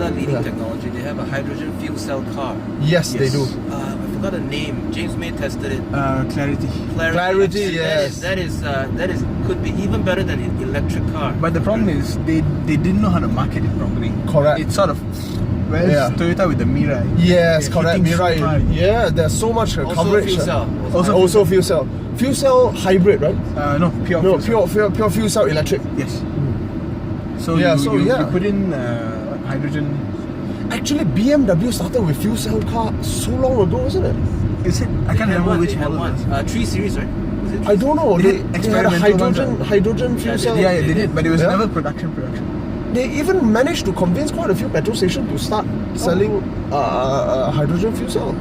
another leading technology. They have a hydrogen fuel cell car. Yes, they do. I forgot the name. James May tested it. Clarity. Yes. That is could be even better than an electric car. But the problem is they didn't know how to market it properly. Correct. It's sort of Toyota with the Mirai. Yes, correct. hitting so Mirai. high. Yeah, there's so much coverage. Fuel cell. Also fuel cell. Fuel cell hybrid, right? No, pure fuel cell. Pure fuel cell electric. Yes. So Yeah, you put in hydrogen. Actually, BMW started with fuel cell car so long ago, isn't it? Is it? I can't remember which model. 3 Series, right? Was it I don't know. They They had had a experimental hydrogen fuel cell. Yeah, they did, but it was Yeah. never production. They even managed to convince quite a few petrol stations to start selling hydrogen fuel cell.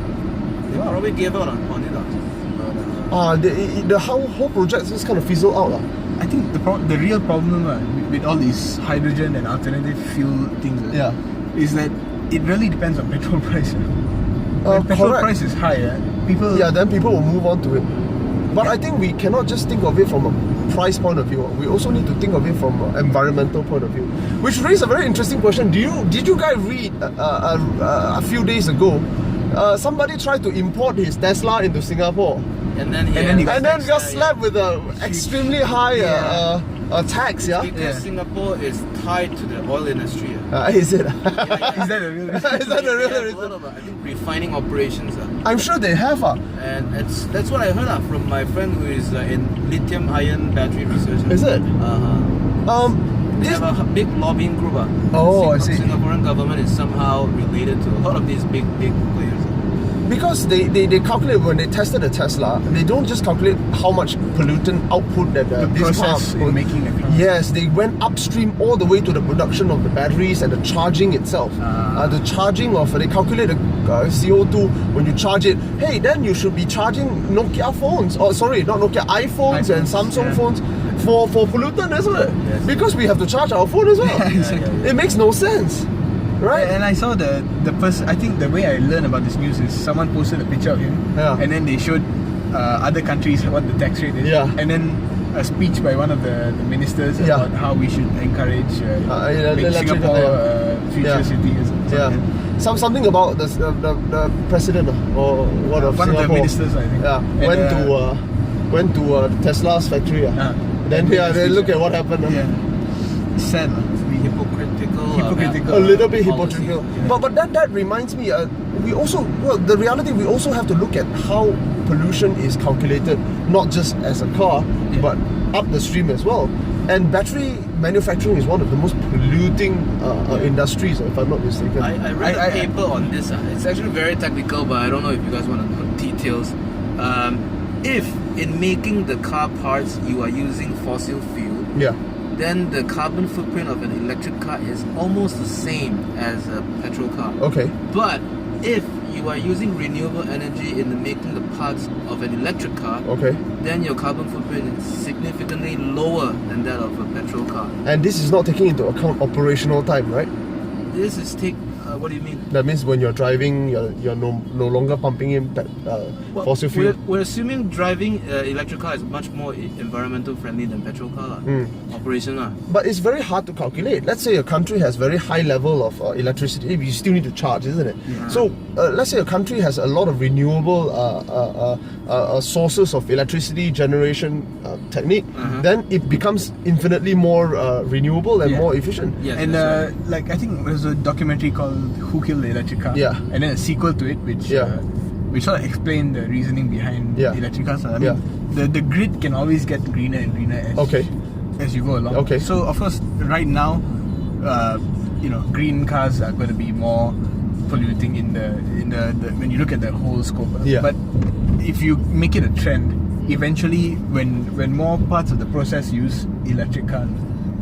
They probably gave out on it. The whole project just kind of fizzled out. I think the real problem with all these hydrogen and alternative fuel things is that it really depends on petrol price. When petrol correct. price is higher, people Then people will move on to it. But I think we cannot just think of it from a price point of view. We also need to think of it from an environmental point of view. Which raises a very interesting question. Did you guys read a few days ago? Somebody tried to import his Tesla into Singapore, And then got slapped with an extremely high tax. Because Singapore is tied to the oil industry. Is it? Is that a real reason? Is that a real They have a reason? lot of, I think, refining operations. I'm sure they have. And that's what I heard from my friend who is in lithium-ion battery research. Is it? They have a big lobbying group. Oh, I see. Singaporean government is somehow related to a lot of these big players. Because they calculate when they tested the Tesla, they don't just calculate how much pollutant output that The this car process in making the car. Yes, they went upstream all the way to the production of the batteries and the charging itself. The charging of, they calculate the CO2 when you charge it. Hey, then you should be charging Nokia phones. Oh, sorry, not Nokia, iPhones and Samsung phones for pollutant, isn't it? Yes. Because we have to charge our phone as well. It makes no sense. Right? And I saw the person. I think the way I learned about this news is someone posted a picture of him, and then they showed other countries what the tax rate is, and then a speech by one of the ministers about how we should encourage make Singapore future city. Something about the president or what of one Singapore. of the ministers, I think. Went to Tesla's factory. Then they look at what happened. It's sad. Hypocritical. A little bit hypocritical. But that reminds me, we also have to look at how pollution is calculated, not just as a car, but up the stream as well. And battery manufacturing is one of the most polluting industries, if I'm not mistaken. I read a paper on this. It's actually very technical, but I don't know if you guys want to know details. If in making the car parts you are using fossil fuel, then the carbon footprint of an electric car is almost the same as a petrol car. Okay. But if you are using renewable energy in making the parts of an electric car, then your carbon footprint is significantly lower than that of a petrol car. And this is not taking into account operational time, right? This is what do you mean? That means when you're driving, you're no longer pumping in fossil fuel. We're assuming driving electric car is much more environmental friendly than petrol car operation. But it's very hard to calculate. Let's say a country has very high level of electricity, you still need to charge, isn't it? So let's say a country has a lot of renewable sources of electricity generation technique, then it becomes infinitely more renewable and more efficient. And I think there's a documentary called Who Killed the Electric Car? And then a sequel to it which sort of explained the reasoning behind electric cars. I mean, the grid can always get greener and greener as you go along. So of course right now green cars are going to be more polluting in the when you look at the whole scope. But if you make it a trend, eventually when more parts of the process use electric cars,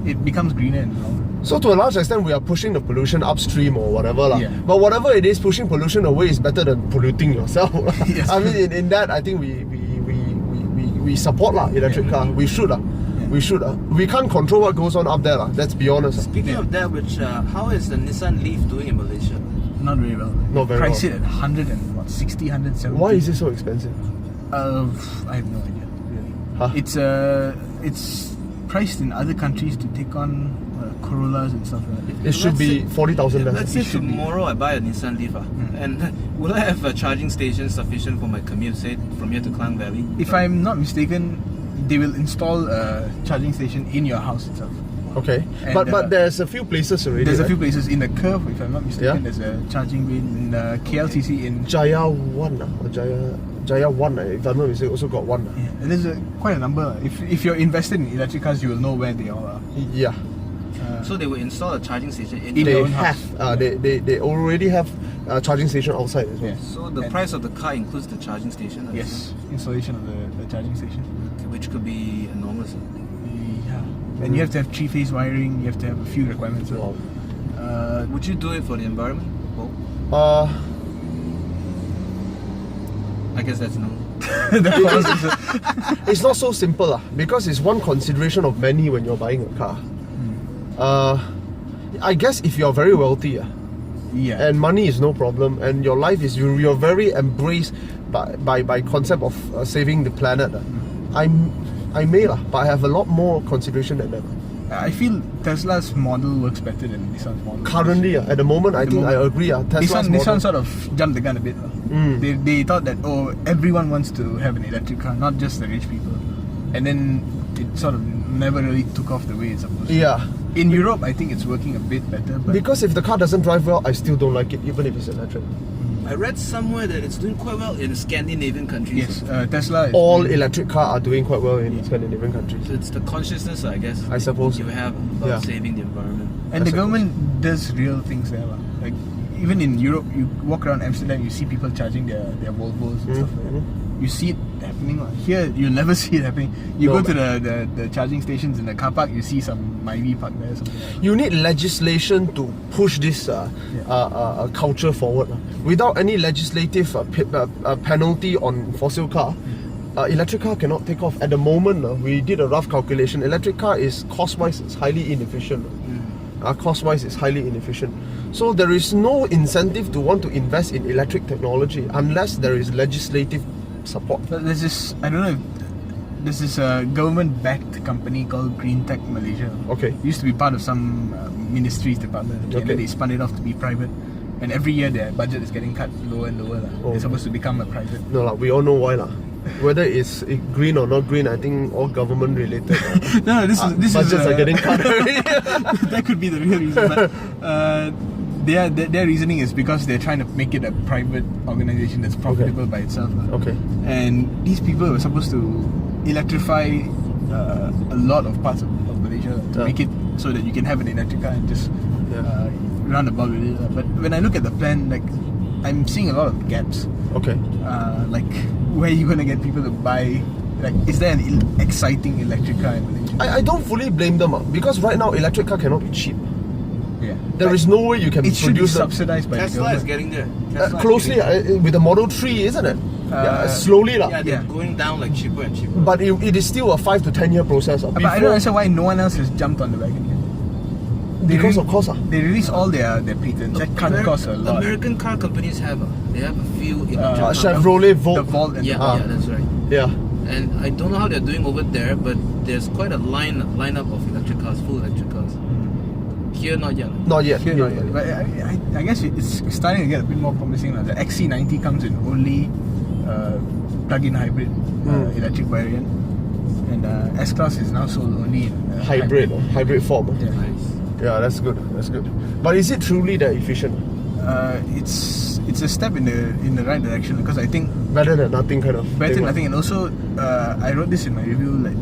it becomes greener and longer. So to a large extent, we are pushing the pollution upstream or whatever. But whatever it is, pushing pollution away is better than polluting yourself. I mean, in that, I think we support electric car. We should. We should. We can't control what goes on up there. Let's be honest. Speaking of that, how is the Nissan Leaf doing in Malaysia? Not very well. Not very well. Price it at 160, 170. Why is it so expensive? I have no idea, really. It's priced in other countries to take on Corollas and stuff like that? It should be 40,000. Let's say tomorrow I buy a Nissan Leaf, and will I have a charging station sufficient for my commute, say from here to Klang Valley? If I'm not mistaken, they will install a charging station in your house itself. Okay, and but there's a few places already. There's right? a few places in the Curve, if I'm not mistaken. There's a charging bay in KLCC in Jaya 1 or Jaya 1, if I'm not mistaken, also got one. Yeah, there's quite a number. If you're invested in electric cars, you will know where they all are. Yeah. So they will install a charging station in They your own have. house. They already have a charging station outside as well. Yeah. So the price of the car includes the charging station? Yes, installation of the charging station. Okay, which could be enormous. Yeah. And you have to have 3-phase wiring, you have to have a few requirements. Wow. Would you do it for the environment? Bo? I guess that's no. It's not so simple because it's one consideration of many when you're buying a car. I guess if you're very wealthy, and money is no problem, and your life is you're very embraced by concept of saving the planet. I may but I have a lot more consideration than that. I feel Tesla's model works better than Nissan's model. Currently, at the moment, I agree. Nissan sort of jumped the gun a bit. They thought that everyone wants to have an electric car, not just the rich people, and then it sort of never really took off the way it's supposed to. Yeah. In Europe, I think it's working a bit better. But because if the car doesn't drive well, I still don't like it, even if it's electric. I read somewhere that it's doing quite well in Scandinavian countries. Yes, Tesla. All electric cars are doing quite well in Scandinavian countries. So it's the consciousness, I guess. I suppose you have about saving the environment. And the government does real things there. Like even in Europe, you walk around Amsterdam, you see people charging their Volvos and stuff like that. You see it happening. Here, you'll never see it happening. You go to the charging stations in the car park, you see some Myvi park there. Something like that. You need legislation to push this culture forward. Without any legislative penalty on fossil car, electric car cannot take off. At the moment, we did a rough calculation. Electric car is cost-wise, it's highly inefficient. Cost-wise, it's highly inefficient. So there is no incentive to want to invest in electric technology unless there is legislative support. But there's this, I don't know if there's this government-backed company called Green Tech Malaysia. Okay. It used to be part of some ministry's department, and then they spun it off to be private. And every year their budget is getting cut lower and lower. It's supposed to become a private. No, we all know why. Whether it's green or not green, I think all government related. No, this budgets are getting cut already. That could be the real reason. But their reasoning is because they're trying to make it a private organization that's profitable by itself. Okay. And these people were supposed to electrify a lot of parts of Malaysia to make it so that you can have an electric car and just run about with it. But when I look at the plan, like I'm seeing a lot of gaps. Okay. Like where are you gonna get people to buy? Like, is there an exciting electric car in Malaysia? I don't fully blame them because right now electric car cannot be cheap. Yeah. There is no way you can it should be produce subsidized by Tesla is getting there. closely with the Model 3, isn't it? Slowly. Yeah, they're going down like cheaper and cheaper. But it is still a 5 to 10 year process. But I don't understand why no one else has jumped on the wagon yet. Because of cost. They release all their patents. That can't cost a lot. American car companies have a few electric Chevrolet Volt. The Volt and yeah, that's right. Yeah. And I don't know how they're doing over there, but there's quite a lineup of electric cars, full electric cars. Here, not yet. Not yet. Here, not yet. But I guess it's starting to get a bit more promising now. The XC90 comes in only plug-in hybrid electric variant, and S-Class is now sold only in hybrid form. Yeah. Nice. Yeah, that's good. But is it truly that efficient? It's a step in the right direction, because I think better than nothing kind of. Better than nothing, and also I wrote this in my review. Like,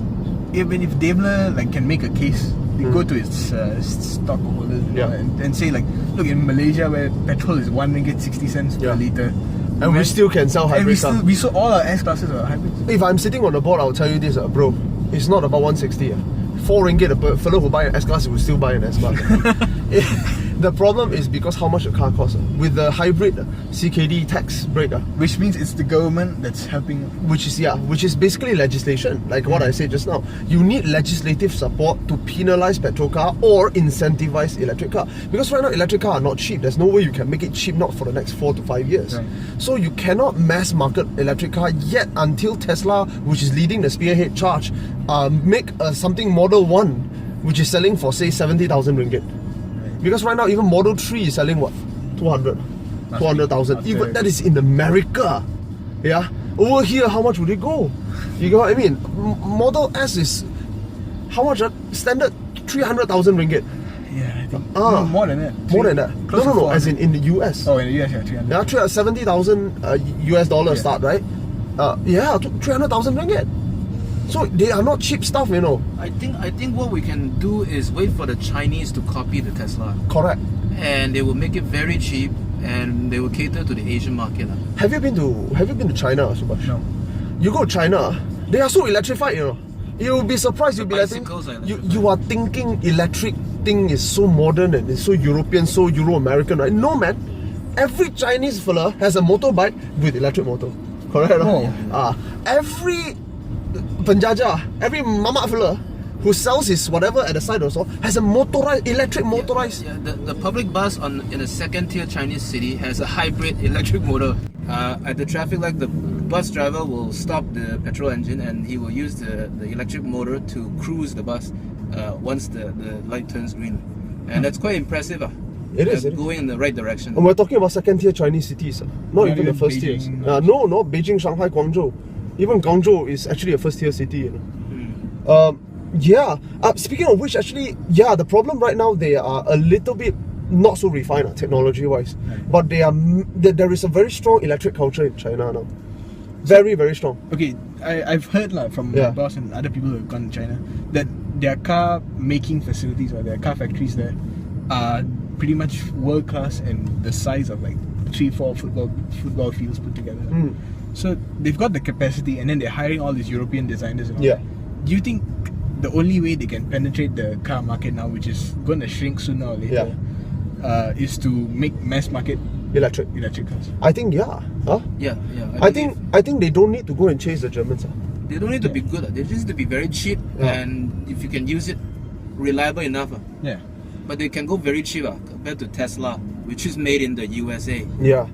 even if Daimler can make a case, they go to its stockholders and say, like, look, in Malaysia where petrol is 1 ringgit 60 cents per litre, and we still can sell hybrid cars. We saw all our S-Classes are hybrids. If I'm sitting on the board, I'll tell you this, bro. It's not about 160. 4 ringgit, a fellow who buy an S-Class will still buy an S-Class. The problem is because how much the car costs. With the hybrid CKD tax break, which means it's the government that's helping. Which is basically legislation, like what I said just now. You need legislative support to penalize petrol car or incentivize electric car. Because right now electric car are not cheap. There's no way you can make it cheap, not for the next 4 to 5 years. Right. So you cannot mass market electric car yet until Tesla, which is leading the spearhead charge, make something Model 1, which is selling for say 70,000 ringgit. Because right now even Model 3 is selling what? 200,000. Even that is in America. Yeah. Over here, how much would it go? You know what I mean? Model S is how much? Standard 300,000 ringgit. Yeah, I think no, more than that. More than that. No. As in the US. Oh, in the US, yeah, 300. Yeah, 70,000 US dollars start, right? 300,000 ringgit. So they are not cheap stuff, you know. I think what we can do is wait for the Chinese to copy the Tesla. Correct. And they will make it very cheap, and they will cater to the Asian market. Have you been to China, Subhash? No. You go to China, they are so electrified, you know. You'll be surprised. You'll be like, you are thinking electric thing is so modern and it's so European, so Euro-American, right? No, man. Every Chinese fella has a motorbike with electric motor. Correct? Oh. Every penjaja, every mama fella who sells his whatever at the side also has a electric motorized. Yeah, the public bus in a second tier Chinese city has a hybrid electric motor. At the traffic light, the bus driver will stop the petrol engine and he will use the electric motor to cruise the bus once the light turns green. And that's quite impressive. It is going in the right direction. And we're talking about second tier Chinese cities, not even the first tiers. No, not Beijing, Shanghai, Guangzhou. Even Guangzhou is actually a first tier city, you know. Speaking of which, actually, the problem right now, they are a little bit not so refined technology wise, but there is a very strong electric culture in China now. Very, very strong. Okay, I've heard from my boss and other people who have gone to China that their car making facilities or their car factories there are pretty much world class and the size of like 3-4 football fields put together. So they've got the capacity, and then they're hiring all these European designers and all that. Do you think the only way they can penetrate the car market now, which is going to shrink sooner or later, is to make mass market electric cars? I think I think they don't need to go and chase the Germans. They don't need to be good. They just need to be very cheap, and if you can use it, reliable enough. But they can go very cheap compared to Tesla, which is made in the USA. Yeah.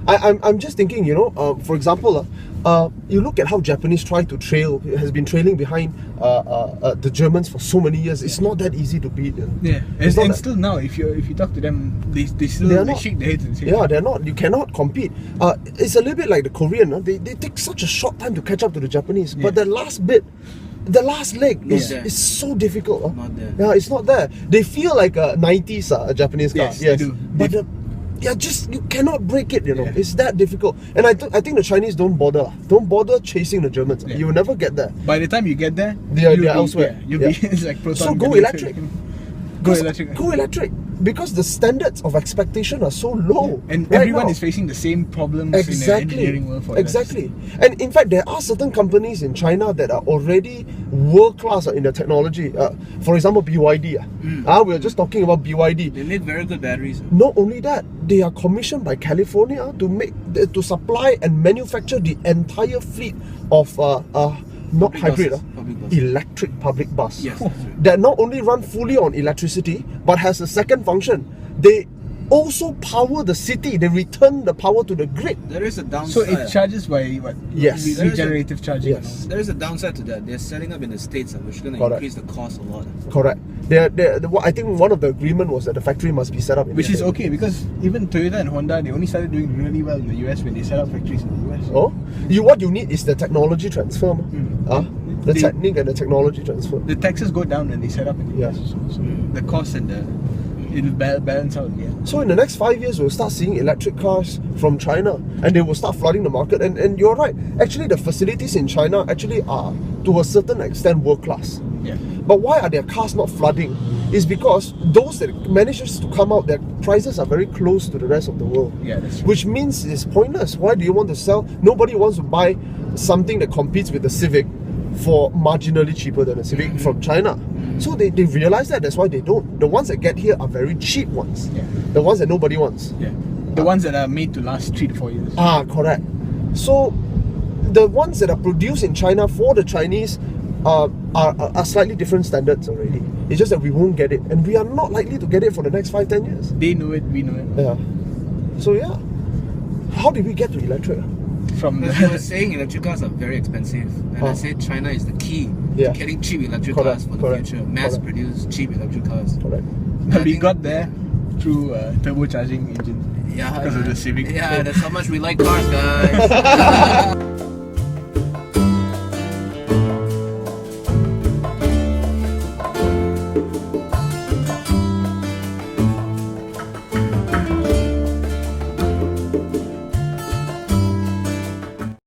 I'm just thinking, you know, for example, you look at how Japanese has been trailing behind the Germans for so many years. It's not that easy to beat. You know? Yeah, and still now, if you talk to them, they shake their heads and say, they're not. You cannot compete. It's a little bit like the Korean. They take such a short time to catch up to the Japanese. But the last bit, the last leg is so difficult. Not there. Yeah, it's not there. They feel like a 90s Japanese car. Yes, they do. But you cannot break it, you know. It's that difficult. And I think the Chinese don't bother chasing the Germans. You will never get there. By the time you get there, they're elsewhere. You'll be it's like Proton. So go electric. Go electric. Because the standards of expectation are so low. And everyone is facing the same problems in the engineering world for Exactly. And in fact, there are certain companies in China that are already world class in the technology. For example, BYD. We were just talking about BYD. They make very good batteries. Not only that, they are commissioned by California to supply and manufacture the entire fleet of not public hybrid, buses. Electric public bus. Yes. That not only run fully on electricity, but has a second function. They also power the city. They return the power to the grid. There is a downside. So it charges by what? Yes. Regenerative charging. Yes. There is a downside to that. They're setting up in the States, which is going to increase the cost a lot. Correct. I think one of the agreement was that the factory must be set up in which is okay, because even Toyota and Honda, they only started doing really well in the US when they set up factories in the US. What you need is the technology transfer. The technique and the technology transfer. The taxes go down when they set up in the US. So the cost and it'll balance out. So in the next 5 years, we'll start seeing electric cars from China, and they will start flooding the market. And you're right. Actually, the facilities in China actually are, to a certain extent, world class. Yeah. But why are their cars not flooding? Is because those that manages to come out, their prices are very close to the rest of the world. Yeah, that's true. Which means it's pointless. Why do you want to sell? Nobody wants to buy something that competes with the Civic for marginally cheaper than a Civic from China. So they realize that, that's why they don't. The ones that get here are very cheap ones. Yeah. The ones that nobody wants. Yeah. The ones that are made to last 3 to 4 years. Correct. So the ones that are produced in China for the Chinese are slightly different standards already. It's just that we won't get it, and we are not likely to get it for the next 5-10 years. They know it, we know it. Yeah. So yeah, how did we get to electric? From I was saying, electric cars are very expensive, and I said China is the key to getting cheap electric cars for the future. Mass-produced cheap electric cars. Correct. But we got there through turbocharging engine. Yeah, because of the Civic. Yeah, that's how much we like cars, guys.